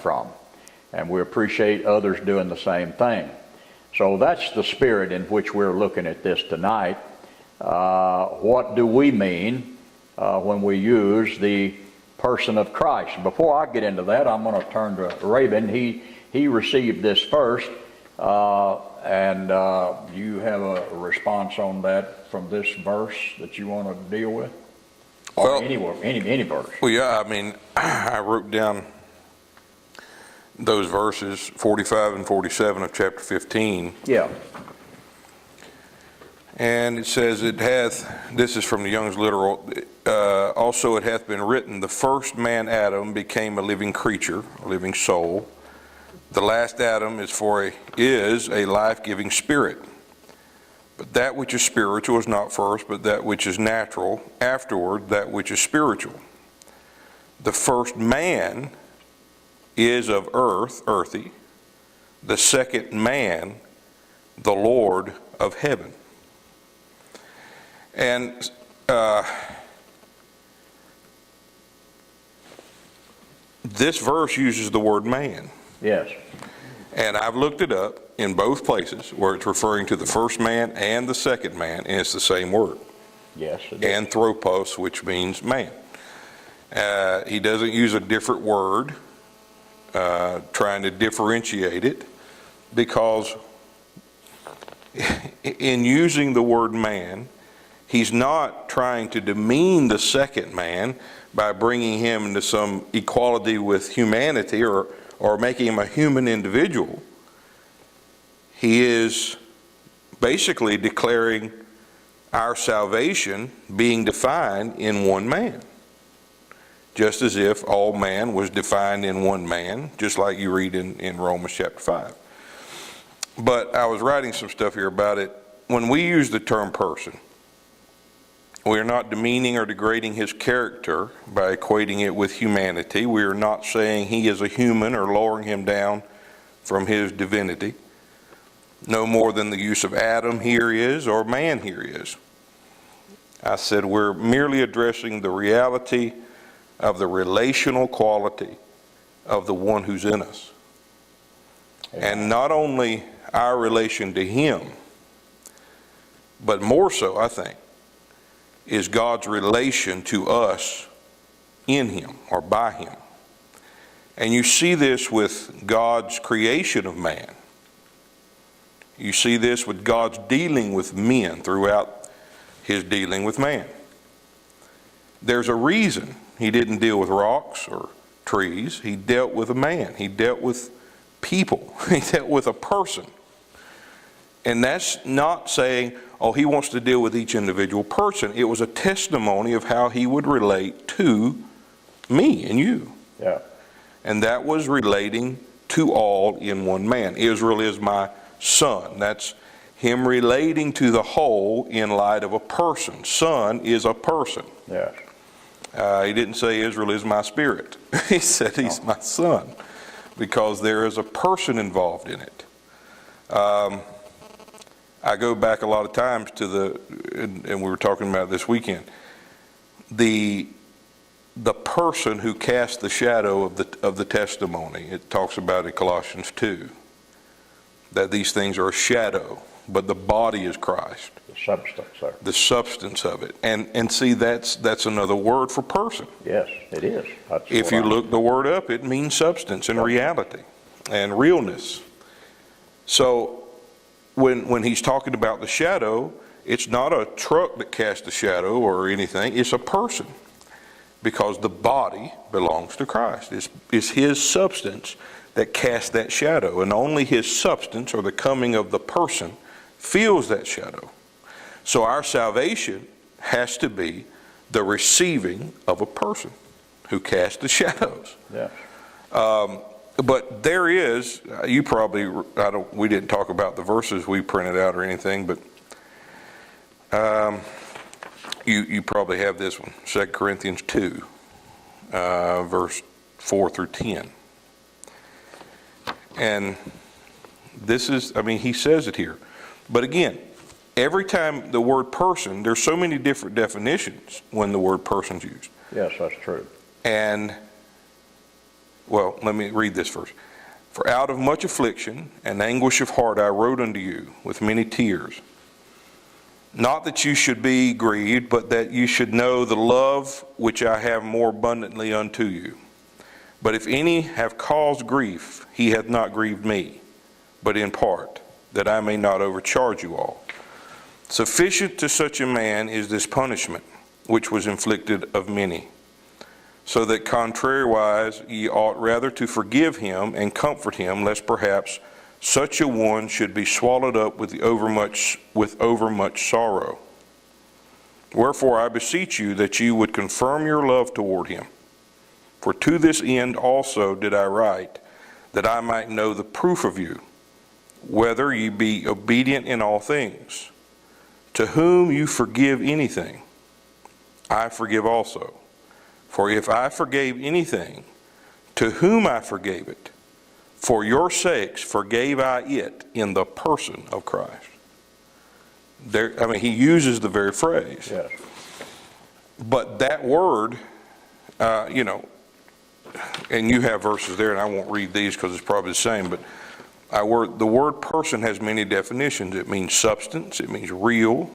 from. And we appreciate others doing the same thing. So that's the spirit in which we're looking at this tonight. What do we mean when we use the person of Christ? Before I get into that, I'm going to turn to Rabin. He received this first, and you have a response on that from this verse that you want to deal with? Or any verse? Well, yeah, I mean, I wrote down those verses 45 and 47 of chapter 15. Yeah. And it says, it hath, this is from the Young's Literal, also it hath been written, the first man Adam became a living creature, a living soul. The last Adam is a life-giving spirit. But that which is spiritual is not first, but that which is natural, afterward that which is spiritual. The first man is of earth, earthy. The second man, the Lord of heaven. And this verse uses the word man. Yes. And I've looked it up in both places where it's referring to the first man and the second man, and it's the same word. Yes, it is. Anthropos, which means man. He doesn't use a different word, trying to differentiate it, because in using the word man, he's not trying to demean the second man by bringing him into some equality with humanity or making him a human individual. He is basically declaring our salvation being defined in one man. Just as if all man was defined in one man, just like you read in Romans chapter 5. But I was writing some stuff here about it. When we use the term person, we are not demeaning or degrading his character by equating it with humanity. We are not saying he is a human or lowering him down from his divinity, no more than the use of Adam here is or man here is. I said we're merely addressing the reality of the relational quality of the one who's in us. And not only our relation to him, but more so, I think, is God's relation to us in him or by him. And you see this with God's creation of man. You see this with God's dealing with men throughout his dealing with man. There's a reason he didn't deal with rocks or trees. He dealt with a man. He dealt with people. He dealt with a person. And that's not saying, oh, he wants to deal with each individual person. It was a testimony of how he would relate to me and you. Yeah. And that was relating to all in one man. Israel is my son. That's him relating to the whole in light of a person. Son is a person. Yes. He didn't say Israel is my spirit. He said he's my son, because there is a person involved in it. I go back a lot of times to and we were talking about this weekend, the person who cast the shadow of the testimony. It talks about in Colossians 2 that these things are a shadow, but the body is Christ. The substance, sir. The substance of it. And see, that's another word for person. Yes, it is. That's if you look the word up, it means substance and reality and realness. So when he's talking about the shadow, it's not a truck that casts the shadow or anything. It's a person, because the body belongs to Christ. It's his substance that casts that shadow, and only his substance, or the coming of the person, feels that shadow. So our salvation has to be the receiving of a person who casts the shadows. Yes. But there is, we didn't talk about the verses we printed out or anything, but you probably have this one, 2 Corinthians 2, verse 4 through 10. And this is, he says it here. But again, every time the word person, there's so many different definitions when the word person's used. Yes, that's true. And Well, let me read this first. For out of much affliction and anguish of heart I wrote unto you with many tears. Not that you should be grieved, but that you should know the love which I have more abundantly unto you. But if any have caused grief, he hath not grieved me, but in part, that I may not overcharge you all. Sufficient to such a man is this punishment, which was inflicted of many. So that contrariwise ye ought rather to forgive him and comfort him, lest perhaps such a one should be swallowed up with overmuch sorrow. Wherefore I beseech you that you would confirm your love toward him. For to this end also did I write, that I might know the proof of you, whether ye be obedient in all things. To whom you forgive anything, I forgive also. For if I forgave anything, to whom I forgave it, for your sakes forgave I it in the person of Christ. He uses the very phrase. Yes. But that word, and you have verses there, and I won't read these because it's probably the same, but the word person has many definitions. It means substance, it means real,